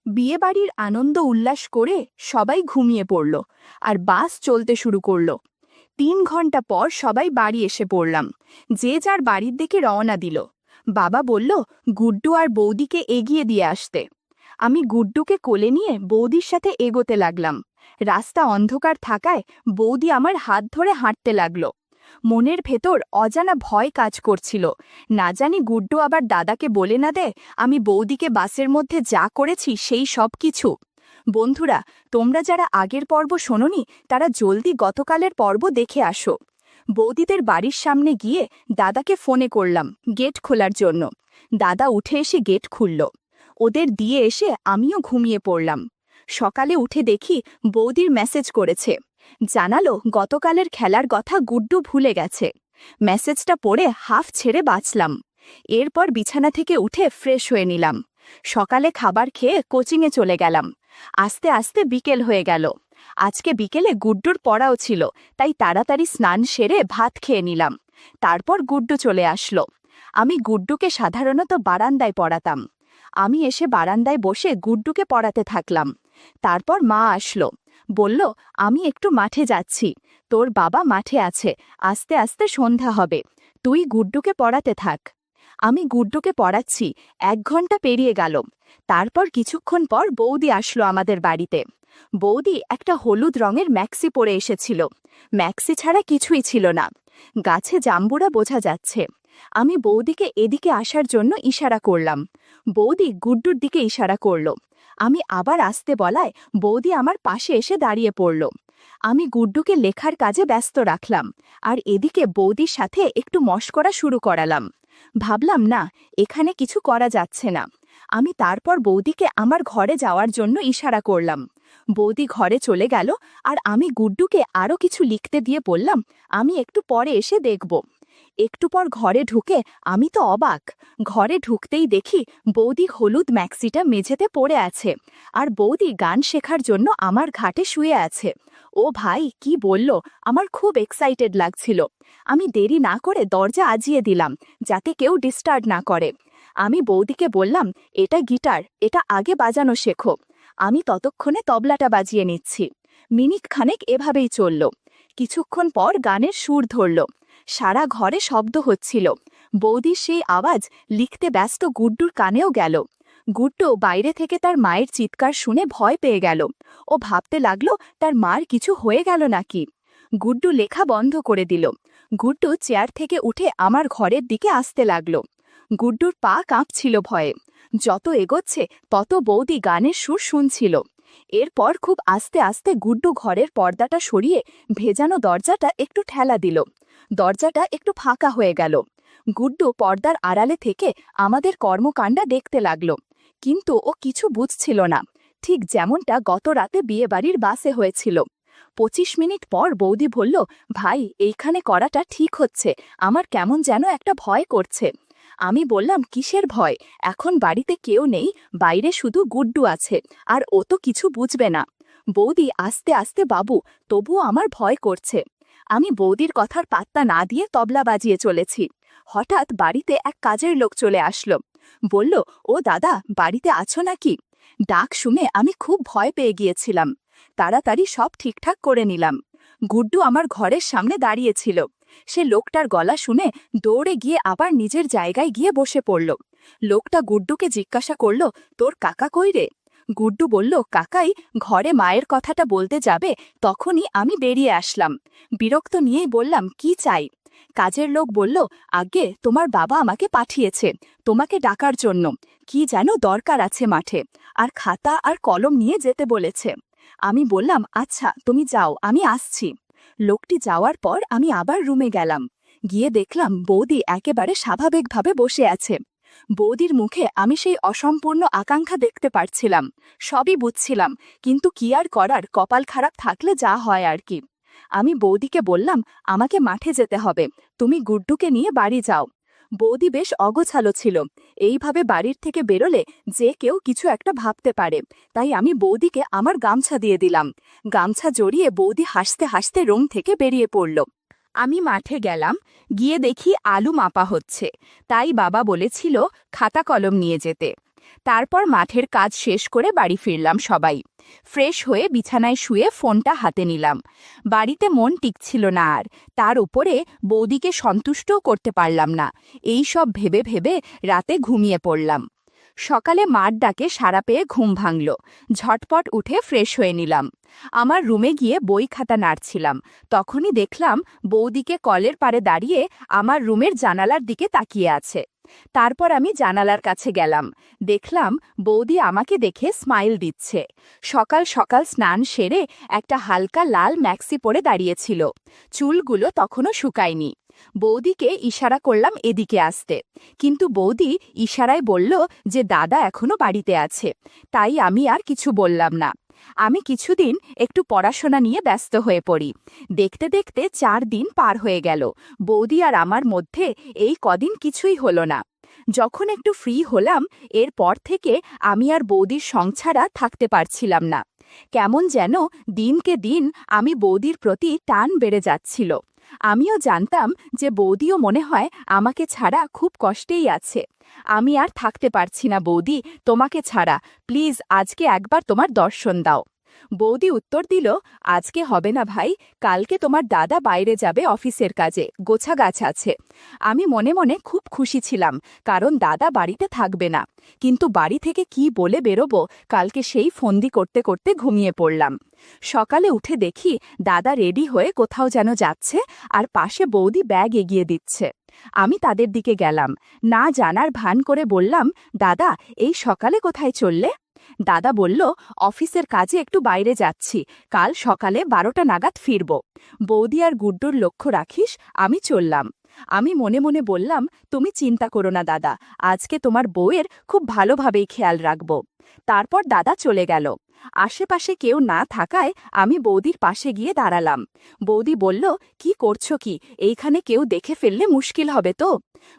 বিয়েবাড়ির আনন্দ উল্লাস করে সবাই ঘুমিয়ে পড়ল আর বাস চলতে শুরু করল। 3 ঘন্টা পর সবাই বাড়ি এসে পড়লাম। যে যার বাড়ির দিকে রওনা দিল। বাবা বলল গুড্ডু আর বৌদিকে এগিয়ে দিয়ে আসতে। আমি গুড্ডুকে কোলে নিয়ে বৌদির সাথে এগোতে লাগলাম। রাস্তা অন্ধকার থাকায় বৌদি আমার হাত ধরে হাঁটতে লাগল। মনের ভেতর অজানা ভয় কাজ করছিল, না জানি গুড্ডু আবার দাদাকে বলে না দেয় আমি বৌদিকে বাসের মধ্যে যা করেছি সেই সব কিছু। বন্ধুরা, তোমরা যারা আগের পর্ব শোনোনি তারা জলদি গতকালের পর্ব দেখে আসো। বৌদিদের বাড়ির সামনে গিয়ে দাদাকে ফোনে করলাম গেট খোলার জন্য। দাদা উঠে এসে গেট খুলল। ওদের দিয়ে এসে আমিও ঘুমিয়ে পড়লাম। সকালে উঠে দেখি বৌদির মেসেজ করেছে, জানালো গতকালের খেলার কথা গুড্ডু ভুলে গেছে। মেসেজটা পড়ে হাফ ছেড়ে বাঁচলাম। এরপর বিছানা থেকে উঠে ফ্রেশ হয়ে নিলাম। সকালে খাবার খেয়ে কোচিংয়ে চলে গেলাম। আস্তে আস্তে বিকেল হয়ে গেল। আজকে বিকেলে গুড্ডুর পড়াও ছিল, তাই তাড়াতাড়ি স্নান সেরে ভাত খেয়ে নিলাম। তারপর গুড্ডু চলে আসলো। আমি গুড্ডুকে সাধারণত বারান্দায় পড়াতাম। আমি এসে বারান্দায় বসে গুড্ডুকে পড়াতে থাকলাম। তারপর মা আসলো, বলল আমি একটু মাঠে যাচ্ছি, তোর বাবা মাঠে আছে, আস্তে আস্তে সন্ধ্যা হবে, তুই গুড্ডুকে পড়াতে থাক। আমি গুড্ডুকে পড়াচ্ছি। 1 ঘন্টা পেরিয়ে গেল। তারপর কিছুক্ষণ পর বৌদি আসলো আমাদের বাড়িতে। বৌদি একটা হলুদ রঙের ম্যাক্সি পরে এসেছিল। ম্যাক্সি ছাড়া কিছুই ছিল না। গাছে জাম্বুরা বোঝা যাচ্ছে। আমি বৌদিকে এদিকে আসার জন্য ইশারা করলাম। বৌদি গুড্ডুর দিকে ইশারা করল। আমি আবার আসতে বলায় বৌদি আমার পাশে এসে দাঁড়িয়ে পড়ল। আমি গুড্ডুকে লেখার কাজে ব্যস্ত রাখলাম আর এদিকে বৌদির সাথে একটু মশকরা শুরু করালাম। ভাবলাম না, এখানে কিছু করা যাচ্ছে না। আমি তারপর বৌদিকে আমার ঘরে যাওয়ার জন্য ইশারা করলাম। বৌদি ঘরে চলে গেল আর আমি গুড্ডুকে আরও কিছু লিখতে দিয়ে বললাম আমি একটু পরে এসে দেখব। একটু পর ঘরে ঢুকে আমি তো অবাক। ঘরে ঢুকতেই দেখি বৌদি হলুদ ম্যাক্সিটা মেঝেতে পড়ে আছে আর বৌদি গান শেখার জন্য আমার ঘাটে শুয়ে আছে। ও ভাই, কি বলল, আমার খুব এক্সাইটেড লাগছিল। আমি দেরি না করে দরজা আজিয়ে দিলাম যাতে কেউ ডিস্টার্ব না করে। আমি বৌদিকে বললাম এটা গিটার, এটা আগে বাজানো শেখো। আমি ততক্ষণে তবলাটা বাজিয়ে নিচ্ছি। মিনিট খানেক এভাবেই চলল। কিছুক্ষণ পর গানের সুর ধরল। সারা ঘরে শব্দ হচ্ছিল। বৌদির সেই আওয়াজ লিখতে ব্যস্ত গুড্ডুর কানেও গেল। গুড্ডু বাইরে থেকে তার মায়ের চিৎকার শুনে ভয় পেয়ে গেল। ও ভাবতে লাগলো তার মার কিছু হয়ে গেল নাকি। গুড্ডু লেখা বন্ধ করে দিল। গুড্ডু চেয়ার থেকে উঠে আমার ঘরের দিকে আসতে লাগলো। গুড্ডুর পা কাঁপছিল ভয়ে। যত এগোচ্ছে তত বৌদি গানের সুর শুনছিল। এরপর খুব আস্তে আস্তে গুড্ডু ঘরের পর্দাটা সরিয়ে ভেজানো দরজাটা একটু ঠেলা দিল। দরজাটা একটু ফাঁকা হয়ে গেল। গুড্ডু পর্দার আড়ালে থেকে আমাদের কর্মকাণ্ড দেখতে লাগল। কিন্তু ও কিছু বুঝছিল না, ঠিক যেমনটা গত রাতে বিয়েবাড়ির বাসে হয়েছিল। 25 মিনিট পর বৌদি বলল, ভাই এইখানে করাটা ঠিক হচ্ছে, আমার কেমন যেন একটা ভয় করছে। আমি বললাম কিসের ভয়, এখন বাড়িতে কেউ নেই, বাইরে শুধু গুড্ডু আছে, আর ও তো কিছু বুঝবে না। বৌদি আস্তে আস্তে, বাবু তবুও আমার ভয় করছে। আমি বৌদির কথার পাত্তা না দিয়ে তবলা বাজিয়ে চলেছি। হঠাৎ বাড়িতে এক কাজের লোক চলে আসলো। বলল, ও দাদা, বাড়িতে আছো নাকি? ডাক শুনে আমি খুব ভয় পেয়ে গিয়েছিলাম। তাড়াতাড়ি সব ঠিকঠাক করে নিলাম। গুড্ডু আমার ঘরের সামনে দাঁড়িয়েছিল। সে লোকটার গলা শুনে দৌড়ে গিয়ে আবার নিজের জায়গায় গিয়ে বসে পড়ল। লোকটা গুড্ডুকে জিজ্ঞাসা করল, তোর কাকা কই রে? গুড্ডু বলল, কাকাই ঘরে মায়ের কথাটা বলতে যাবে, তখনই আমি বেরিয়ে আসলাম। বিরক্ত নিয়েই বললাম, কি চাই? কাজের লোক বলল, আগে তোমার বাবা আমাকে পাঠিয়েছে তোমাকে ডাকার জন্য, কি যেন দরকার আছে মাঠে, আর খাতা আর কলম নিয়ে যেতে বলেছে। আমি বললাম, আচ্ছা তুমি যাও, আমি আসছি। লোকটি যাওয়ার পর আমি আবার রুমে গেলাম। গিয়ে দেখলাম বৌদি একেবারে স্বাভাবিকভাবে বসে আছে। বৌদির মুখে আমি সেই অসম্পূর্ণ আকাঙ্ক্ষা দেখতে পারছিলাম। সবই বুঝছিলাম, কিন্তু কি আর করার, কপাল খারাপ থাকলে যা হয় আর কি। আমি বৌদিকে বললাম, আমাকে মাঠে যেতে হবে, তুমি গুড্ডুকে নিয়ে বাড়ি যাও। বৌদি বেশ অগোছালো ছিল। এইভাবে বাড়ির থেকে বেরোলে যে কেউ কিছু একটা ভাবতে পারে, তাই আমি বৌদিকে আমার গামছা দিয়ে দিলাম। গামছা জড়িয়ে বৌদি হাসতে হাসতে রুম থেকে বেরিয়ে পড়ল। আমি মাঠে গেলাম। গিয়ে দেখি আলু মাপা হচ্ছে, তাই বাবা বলেছিল খাতা কলম নিয়ে যেতে। তারপর মাঠের কাজ শেষ করে বাড়ি ফিরলাম সবাই। ফ্রেশ হয়ে বিছানায় শুয়ে ফোনটা হাতে নিলাম। বাড়িতে মন টিকছিল না আর, তার উপরে বৌদিকে সন্তুষ্টও করতে পারলাম না। এই সব ভেবে ভেবে রাতে ঘুমিয়ে পড়লাম। সকালে মার ডাকে সাড়া পেয়ে ঘুম ভাঙল। ঝটপট উঠে ফ্রেশ হয়ে নিলাম। আমার রুমে গিয়ে বই খাতা নাড়ছিলাম, তখনই দেখলাম বৌদিকে কলের পাড়ে দাঁড়িয়ে আমার রুমের জানালার দিকে তাকিয়ে আছে। তারপর আমি জানালার কাছে গেলাম, দেখলাম বৌদি আমাকে দেখে স্মাইল দিচ্ছে। সকাল সকাল স্নান সেরে একটা হালকা লাল ম্যাক্সি পরে দাঁড়িয়েছিল, চুলগুলো তখনও শুকায়নি। বৌদিকে ইশারা করলাম এদিকে আসতে, কিন্তু বৌদি ইশারায় বলল যে দাদা এখনো বাড়িতে আছে, তাই আমি আর কিছু বললাম না। আমি কিছুদিন একটু পড়াশোনা নিয়ে ব্যস্ত হয়ে পড়ি। দেখতে দেখতে 4 দিন পার হয়ে গেল। বৌদি আর আমার মধ্যে এই কদিন কিছুই হলো না। যখন একটু ফ্রি হলাম, এরপর থেকে আমি আর বৌদির সঙ্গ ছাড়া থাকতে পারছিলাম না। কেমন যেন দিনকে দিন আমি বৌদির প্রতি টান বেড়ে যাচ্ছিল। আমিও জানতাম যে বৌদিও মনে হয় আমাকে ছাড়া খুব কষ্টেই আছে। আমি আর থাকতে পারছি না বৌদি, তোমাকে ছাড়া, প্লিজ আজকে একবার তোমার দর্শন দাও। বৌদি উত্তর দিল, আজকে হবে না ভাই, কালকে তোমার দাদা বাইরে যাবে অফিসের কাজে, গোছাগাছ আছে। আমি মনে মনে খুব খুশি ছিলাম, কারণ দাদা বাড়িতে থাকবে না। কিন্তু বাড়ি থেকে কি বলে বেরোবো, কালকে সেই ফন্দি করতে করতে ঘুমিয়ে পড়লাম। সকালে উঠে দেখি দাদা রেডি হয়ে কোথাও যেন যাচ্ছে, আর পাশে বৌদি ব্যাগ এগিয়ে দিচ্ছে। আমি তাদের দিকে গেলাম, না জানার ভান করে বললাম, দাদা এই সকালে কোথায় চললে? দাদা বলল, অফিসের কাজে একটু বাইরে যাচ্ছি, কাল সকালে 12টা নাগাদ ফিরব। বৌদি আর গুড্ডুর লক্ষ্য রাখিস, আমি চললাম। আমি মনে মনে বললাম, তুমি চিন্তা করো না দাদা, আজকে তোমার বউয়ের খুব ভালোভাবেই খেয়াল রাখব। তারপর দাদা চলে গেল। আশেপাশে কেউ না থাকায় আমি বৌদির পাশে গিয়ে দাঁড়ালাম। বৌদি বলল, কি করছো কি, এইখানে কেউ দেখে ফেললে মুশকিল হবে তো?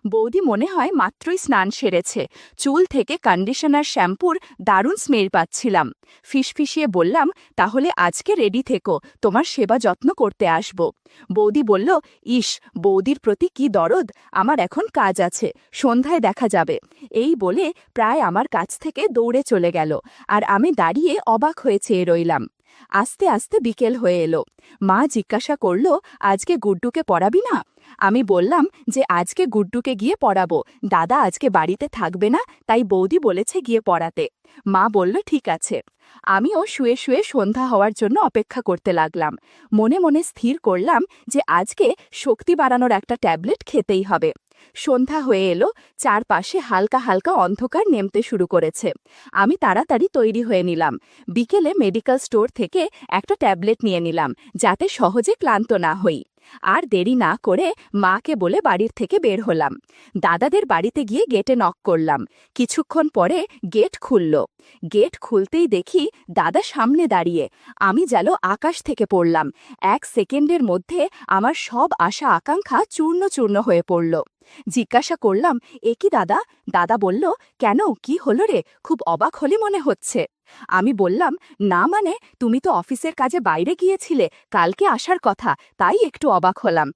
বৌদি মনে হয় মাত্রই স্নান সেরেছে, চুল থেকে কন্ডিশনার শ্যাম্পুর দারুণ স্মেল পাচ্ছিলাম। ফিসফিসিয়ে বললাম, তাহলে আজকে রেডি থেকো, তোমার সেবা যত্ন করতে আসব। বৌদি বলল, ইস, বৌদির প্রতি কি দরদ, আমার এখন কাজ আছে, সন্ধ্যায় দেখা যাবে। এই বলে প্রায় আমার কাছ থেকে দৌড়ে চলে গেল, আর আমি দাঁড়িয়ে অবাক হয়ে চেয়ে রইলাম। আস্তে আস্তে বিকেল হয়ে এলো। মা জিজ্ঞাসা করল, আজকে গুড্ডুকে পড়াবি না? আমি বললাম যে আজকে গুড্ডুকে গিয়ে পড়াবো, দাদা আজকে বাড়িতে থাকবে না, তাই বৌদি বলেছে গিয়ে পড়াতে। মা বলল ঠিক আছে। আমিও শুয়ে শুয়ে সন্ধ্যা হওয়ার জন্য অপেক্ষা করতে লাগলাম। মনে মনে স্থির করলাম যে আজকে শক্তি বাড়ানোর একটা ট্যাবলেট খেতেই হবে। সন্ধ্যা হয়ে এলো, চারপাশে হালকা হালকা অন্ধকার নেমতে শুরু করেছে। আমি তাড়াতাড়ি তৈরি হয়ে নিলাম। বিকেলে মেডিকেল স্টোর থেকে একটা ট্যাবলেট নিয়ে নিলাম, যাতে সহজে ক্লান্ত না হই। আর দেরি না করে মাকে বলে বাড়ির থেকে বের হলাম। দাদাদের বাড়িতে গিয়ে গেটে নক করলাম। কিছুক্ষণ পরে গেট খুলল। গেট খুলতেই দেখি দাদা সামনে দাঁড়িয়ে। আমি যেন আকাশ থেকে পড়লাম। 1 সেকেন্ডের মধ্যে আমার সব আশা আকাঙ্ক্ষা চূর্ণ চূর্ণ হয়ে পড়ল। জিজ্ঞাসা করলাম, এ কি দাদা? দাদা বলল, কেন, কি হলো রে, খুব অবাক হলে মনে হচ্ছে। আমি বললাম, না মানে, তুমি তো অফিসের কাজে বাইরে গিয়েছিলে, কালকে আসার কথা, তাই একটু অবাক হলাম।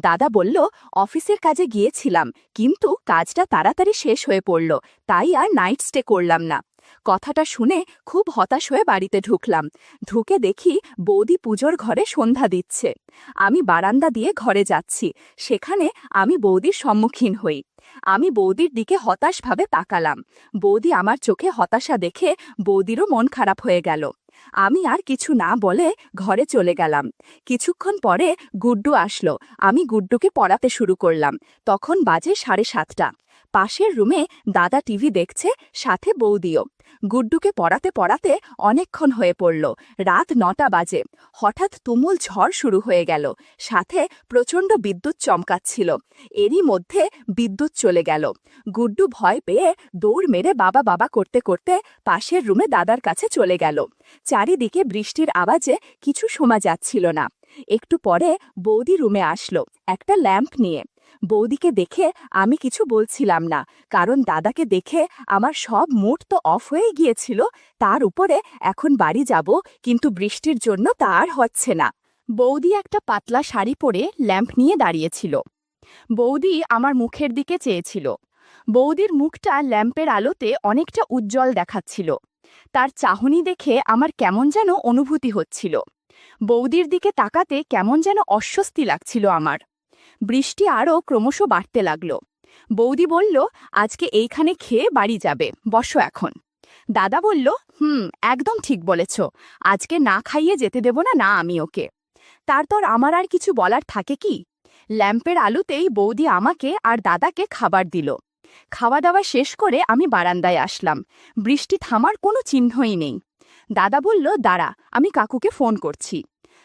দাদা বলল, অফিসের কাজে গিয়েছিলাম, কিন্তু কাজটা তাড়াতাড়ি শেষ হয়ে পড়ল, তাই আর নাইট স্টে করলাম না। কথাটা শুনে খুব হতাশ হয়ে বাড়িতে ঢুকলাম। ঢুকে দেখি বৌদি পুজোর ঘরে সন্ধ্যা দিচ্ছে। আমি বারান্দা দিয়ে ঘরে যাচ্ছি, সেখানে আমি বৌদির সম্মুখীন হই। আমি বৌদির দিকে হতাশভাবে তাকালাম। বৌদি আমার চোখে হতাশা দেখে বৌদিরও মন খারাপ হয়ে গেল। আমি আর কিছু না বলে ঘরে চলে গেলাম। কিছুক্ষণ পরে গুড্ডু আসলো। আমি গুড্ডুকে পড়াতে শুরু করলাম। তখন বাজে 7:30। পাশের রুমে দাদা টিভি দেখছে, সাথে বৌদিও। গুড্ডুকে পড়াতে পড়াতে অনেকক্ষণ হয়ে পড়ল। রাত 9টা বাজে। হঠাৎ তুমুল ঝড় শুরু হয়ে গেল, সাথে প্রচণ্ড বিদ্যুৎ চমকাচ্ছিল। এরই মধ্যে বিদ্যুৎ চলে গেল। গুড্ডু ভয় পেয়ে দৌড় মেরে বাবা বাবা করতে করতে পাশের রুমে দাদার কাছে চলে গেল। চারিদিকে বৃষ্টির আওয়াজে কিছু শোনা যাচ্ছিল না। একটু পরে বৌদি রুমে আসলো একটা ল্যাম্প নিয়ে। বৌদিকে দেখে আমি কিছু বলছিলাম না, কারণ দাদাকে দেখে আমার সব মুড তো অফ হয়ে গিয়েছিল। তার উপরে এখন বাড়ি যাব, কিন্তু বৃষ্টির জন্য তা আর হচ্ছে না। বৌদি একটা পাতলা শাড়ি পরে ল্যাম্প নিয়ে দাঁড়িয়েছিল। বৌদি আমার মুখের দিকে চেয়েছিল। বৌদির মুখটা ল্যাম্পের আলোতে অনেকটা উজ্জ্বল দেখাচ্ছিল। তার চাহনি দেখে আমার কেমন যেন অনুভূতি হচ্ছিল। বৌদির দিকে তাকাতে কেমন যেন অস্বস্তি লাগছিল আমার। বৃষ্টি আরও ক্রমশ বাড়তে লাগল। বৌদি বলল, আজকে এইখানে খেয়ে বাড়ি যাবে, বসো এখন। দাদা বলল, একদম ঠিক বলেছ, আজকে না খাইয়ে যেতে দেব না আমি ওকে। তারপর আমার আর কিছু বলার থাকে কি? ল্যাম্পের আলোতেই বৌদি আমাকে আর দাদাকে খাবার দিল। খাওয়া দাওয়া শেষ করে আমি বারান্দায় আসলাম। বৃষ্টি থামার কোনো চিহ্নই নেই। দাদা বলল, দাঁড়া, আমি কাকুকে ফোন করছি।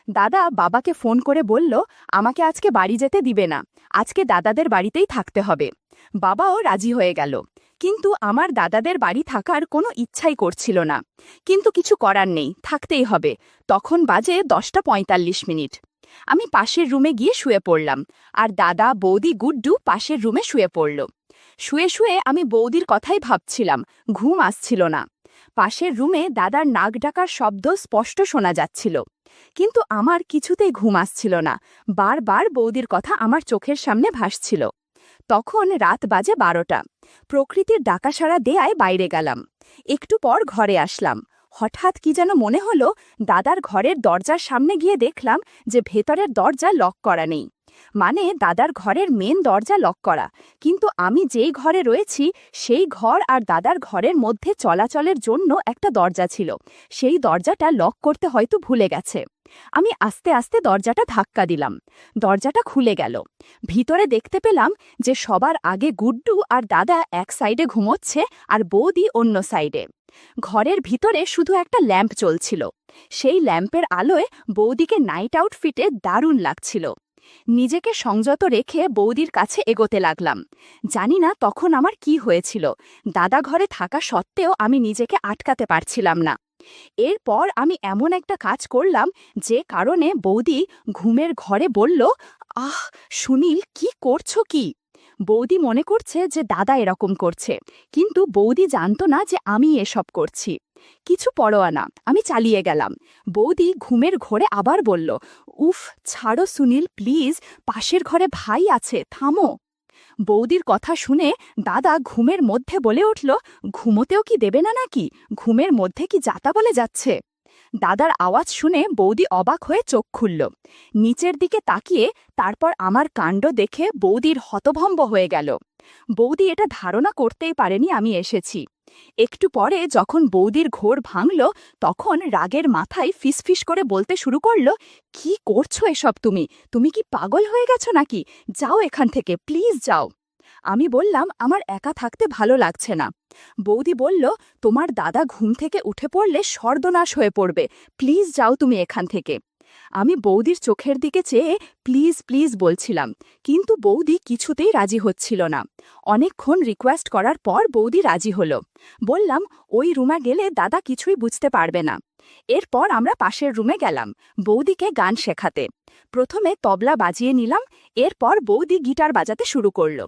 দাদা বাবাকে ফোন করে বলল, আমাকে আজকে বাড়ি যেতে দিবে না, আজকে দাদাদের বাড়িতেই থাকতে হবে। বাবাও রাজি হয়ে গেল, কিন্তু আমার দাদাদের বাড়ি থাকার কোনো ইচ্ছাই করছিল না। কিন্তু কিছু করার নেই, থাকতেই হবে। তখন বাজে 10:45। আমি পাশের রুমে গিয়ে শুয়ে পড়লাম, আর দাদা, বৌদি, গুড্ডু পাশের রুমে শুয়ে পড়ল। শুয়ে শুয়ে আমি বৌদির কথাই ভাবছিলাম, ঘুম আসছিল না। পাশের রুমে দাদার নাক ডাকার শব্দ স্পষ্ট শোনা যাচ্ছিল, কিন্তু আমার কিছুতেই ঘুম আসছিল না। বারবার বৌদির কথা আমার চোখের সামনে ভাসছিল। তখন রাত বাজে 12টা। প্রকৃতির ডাকাসাড়া দেয়ায় বাইরে গেলাম। একটু পর ঘরে আসলাম। হঠাৎ কি যেন মনে হলো, দাদার ঘরের দরজার সামনে গিয়ে দেখলাম যে ভেতরের দরজা লক করা নেই। মানে দাদার ঘরের মেন দরজা লক করা, কিন্তু আমি যেই ঘরে রয়েছি সেই ঘর আর দাদার ঘরের মধ্যে চলাচলের জন্য একটা দরজা ছিল। সেই দরজাটা লক করতে হয়তো ভুলে গেছে। আমি আস্তে আস্তে দরজাটা ধাক্কা দিলাম। দরজাটা খুলে গেল। ভিতরে দেখতে পেলাম যে সবার আগে গুড্ডু আর দাদা এক সাইডে ঘুমোচ্ছে আর বৌদি অন্য সাইডে। ঘরের ভিতরে শুধু একটা ল্যাম্প চলছিল। সেই ল্যাম্পের আলোয় বৌদিকে নাইট আউটফিটে দারুণ লাগছিল। নিজেকে সংযত রেখে বৌদির কাছে এগোতে লাগলাম। জানি না তখন আমার কি হয়েছিল। দাদা ঘরে থাকা সত্ত্বেও আমি নিজেকে আটকাতে পারছিলাম না। এরপর আমি এমন একটা কাজ করলাম যে কারণে বৌদি ঘুমের ঘরে বলল, আহ সুনীল, কি করছো কি? বৌদি মনে করছে যে দাদা এরকম করছে, কিন্তু বৌদি জানতো না যে আমি এসব করছি। কিছু পরোয়া না, আমি চালিয়ে গেলাম। বৌদি ঘুমের ঘোরে আবার বলল, উফ, ছাড়ো সুনীল প্লিজ, পাশের ঘরে ভাই আছে, থামো। বৌদির কথা শুনে দাদা ঘুমের মধ্যে বলে উঠল, ঘুমোতেও কি দেবে না নাকি? ঘুমের মধ্যে কি যাতা বলে যাচ্ছে? দাদার আওয়াজ শুনে বৌদি অবাক হয়ে চোখ খুলল। নিচের দিকে তাকিয়ে তারপর আমার কাণ্ড দেখে বৌদির হতভম্ব হয়ে গেল। বৌদি এটা ধারণা করতেই পারেনি আমি এসেছি। একটু পরে যখন বৌদির ঘোর ভাঙল, তখন রাগের মাথায় ফিসফিস করে বলতে শুরু করল, কি করছো এসব তুমি? তুমি কি পাগল হয়ে গেছো নাকি? যাও এখান থেকে, প্লিজ যাও। আমি বললাম, আমার একা থাকতে ভালো লাগছে না। বৌদি বলল, তোমার দাদা ঘুম থেকে উঠে পড়লে সর্বনাশ হয়ে পড়বে, প্লিজ যাও তুমি এখান থেকে। আমি বৌদির চোখের দিকে চেয়ে প্লিজ প্লিজ বলছিলাম, কিন্তু বৌদি কিছুতেই রাজি হচ্ছিল না। অনেকক্ষণ রিকোয়েস্ট করার পর বৌদি রাজি হলো। বললাম, ওই রুমে গেলে দাদা কিছুই বুঝতে পারবে না। এরপর আমরা পাশের রুমে গেলাম বৌদিকে গান শেখাতে। প্রথমে তবলা বাজিয়ে নিলাম, এরপর বৌদি গিটার বাজাতে শুরু করল।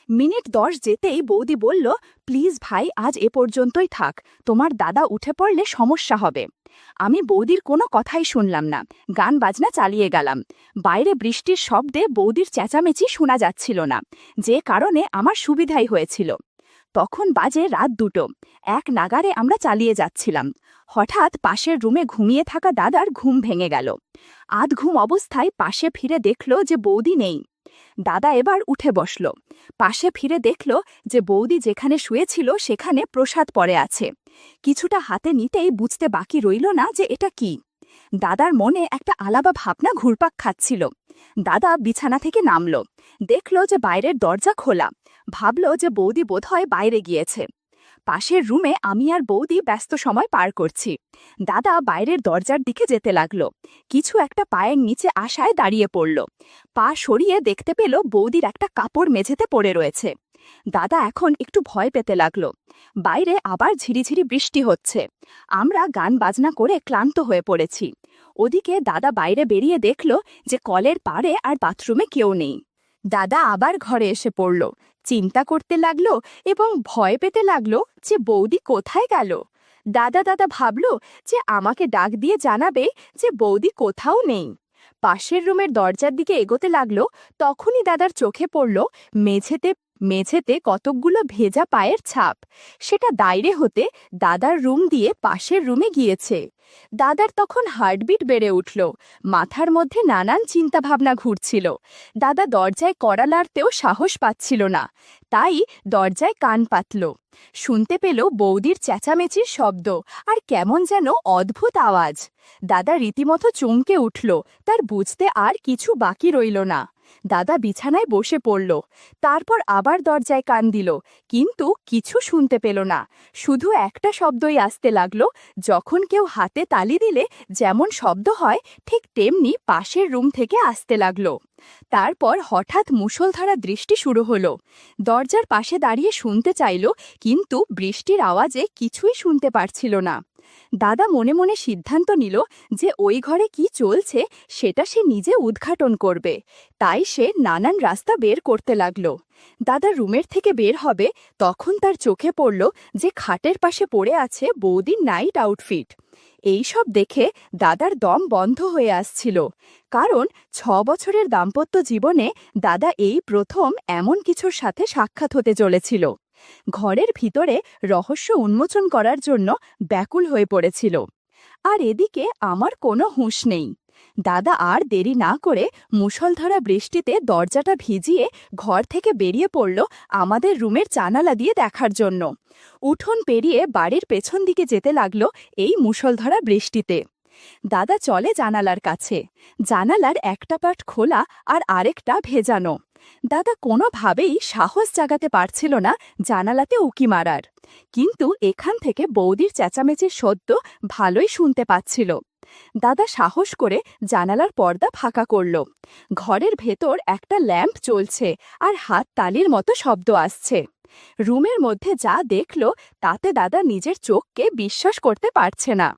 মিনিট 10 যেতেই বৌদি বলল, প্লিজ ভাই, আজ এ পর্যন্তই থাক, তোমার দাদা উঠে পড়লে সমস্যা হবে। আমি বৌদির কোনো কথাই শুনলাম না, গান বাজনা চালিয়ে গেলাম। বাইরে বৃষ্টির শব্দে বৌদির চেঁচামেচি শোনা যাচ্ছিল না, যে কারণে আমার সুবিধাই হয়েছিল। তখন বাজে রাত 2টো। এক নাগারে আমরা চালিয়ে যাচ্ছিলাম। হঠাৎ পাশের রুমে ঘুমিয়ে থাকা দাদার ঘুম ভেঙে গেল। আধ ঘুম অবস্থায় পাশে ফিরে দেখল যে বৌদি নেই। দাদা এবার উঠে বসল। পাশে ফিরে দেখল যে বৌদি যেখানে শুয়েছিল সেখানে প্রসাদ পড়ে আছে। কিছুটা হাতে নিতেই বুঝতে বাকি রইল না যে এটা কি। দাদার মনে একটা আলাদা ভাবনা ঘুরপাক খাচ্ছিল। দাদা বিছানা থেকে নামল, দেখল যে বাইরের দরজা খোলা। ভাবল যে বৌদি বোধহয় বাইরে গিয়েছে। পাশের রুমে আমি আর বৌদি ব্যস্ত সময় পার করছি। দাদা বাইরের দরজার দিকে যেতে লাগল। কিছু একটা পায়ের নিচে আশায় দাঁড়িয়ে পড়ল। পা সরিয়ে দেখতে পেল বৌদির একটা কাপড় মেঝেতে পড়ে রয়েছে। দাদা এখন একটু ভয় পেতে লাগল। বাইরে আবার ঝিরিঝিরি বৃষ্টি হচ্ছে। আমরা গান বাজনা করে ক্লান্ত হয়ে পড়েছি। ওদিকে দাদা বাইরে বেরিয়ে দেখল যে কলের পাড়ে আর বাথরুমে কেউ নেই। দাদা আবার ঘরে এসে পড়ল, চিন্তা করতে লাগলো এবং ভয় পেতে লাগলো যে বৌদি কোথায় গেল। দাদা দাদা ভাবল যে আমাকে ডাক দিয়ে জানাবে যে বৌদি কোথাও নেই। পাশের রুমের দরজার দিকে এগোতে লাগলো। তখনই দাদার চোখে পড়ল মেঝেতে মেঝেতে কতকগুলো ভেজা পায়ের ছাপ। সেটা দাইরে হতে দাদার রুম দিয়ে পাশের রুমে গিয়েছে। দাদার তখন হার্টবিট বেড়ে উঠল, মাথার মধ্যে নানান চিন্তাভাবনা ঘুরছিল। দাদা দরজায় কড়া নাড়তেও সাহস পাচ্ছিল না, তাই দরজায় কান পাতল। শুনতে পেল বৌদির চেঁচামেচির শব্দ আর কেমন যেন অদ্ভুত আওয়াজ। দাদা রীতিমতো চমকে উঠল, তার বুঝতে আর কিছু বাকি রইল না। দাদা বিছানায় বসে পড়ল, তারপর আবার দরজায় কান দিল, কিন্তু কিছু শুনতে পেল না। শুধু একটা শব্দই আসতে লাগলো, যখন কেউ হাতে তালি দিলে যেমন শব্দ হয় ঠিক তেমনি পাশের রুম থেকে আসতে লাগলো। তারপর হঠাৎ মুষলধারা বৃষ্টি শুরু হলো। দরজার পাশে দাঁড়িয়ে শুনতে চাইল, কিন্তু বৃষ্টির আওয়াজে কিছুই শুনতে পারছিল না। দাদা মনে মনে সিদ্ধান্ত নিল যে ওই ঘরে কি চলছে সেটা সে নিজে উদ্ঘাটন করবে। তাই সে নানান রাস্তা বের করতে লাগল। দাদা রুমের থেকে বের হবে, তখন তার চোখে পড়ল যে খাটের পাশে পড়ে আছে বৌদির নাইট আউটফিট। এই সব দেখে দাদার দম বন্ধ হয়ে আসছিল, কারণ ৬ বছরের দাম্পত্য জীবনে দাদা এই প্রথম এমন কিছুর সাথে সাক্ষাৎ হতে চলেছিল। ঘরের ভিতরে রহস্য উন্মোচন করার জন্য ব্যাকুল হয়ে পড়েছিল। আর এদিকে আমার কোনো হুঁশ নেই। দাদা আর দেরি না করে মুষলধারা বৃষ্টিতে দরজাটা ভিজিয়ে ঘর থেকে বেরিয়ে পড়ল আমাদের রুমের জানালা দিয়ে দেখার জন্য। উঠোন পেরিয়ে বাড়ির পেছন দিকে যেতে লাগল এই মুষলধারা বৃষ্টিতে। দাদা চলে জানালার কাছে। জানালার একটা পাট খোলা আর আরেকটা ভেজানো। দাদা কোনোভাবেই সাহস জাগাতে পারছিল না জানালাতে উকি মারার, কিন্তু এখান থেকে বৌদির চেঁচামেচির শব্দ ভালোই শুনতে পাচ্ছিল। দাদা সাহস করে জানালার পর্দা ফাঁকা করল। ঘরের ভেতর একটা ল্যাম্প চলছে আর হাত তালির মতো শব্দ আসছে। রুমের মধ্যে যা দেখল তাতে দাদা নিজের চোখকে বিশ্বাস করতে পারছে না।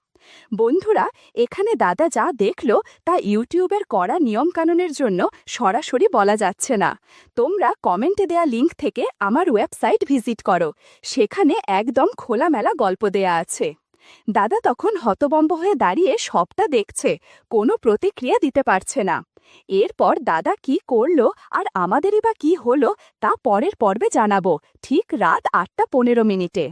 বন্ধুরা, এখানে দাদা যা দেখল তা ইউটিউবের কড়া নিয়মকানুনের জন্য সরাসরি বলা যাচ্ছে না। তোমরা কমেন্টে দেয়া লিঙ্ক থেকে আমার ওয়েবসাইট ভিজিট করো, সেখানে একদম খোলামেলা গল্প দেয়া আছে। দাদা তখন হতবম্ব হয়ে দাঁড়িয়ে সবটা দেখছে, কোনো প্রতিক্রিয়া দিতে পারছে না। এরপর দাদা কি করল আর আমাদেরই বা কি হলো তা পরের পর্বে জানাবো, ঠিক রাত ৮টা ১৫ মিনিটে।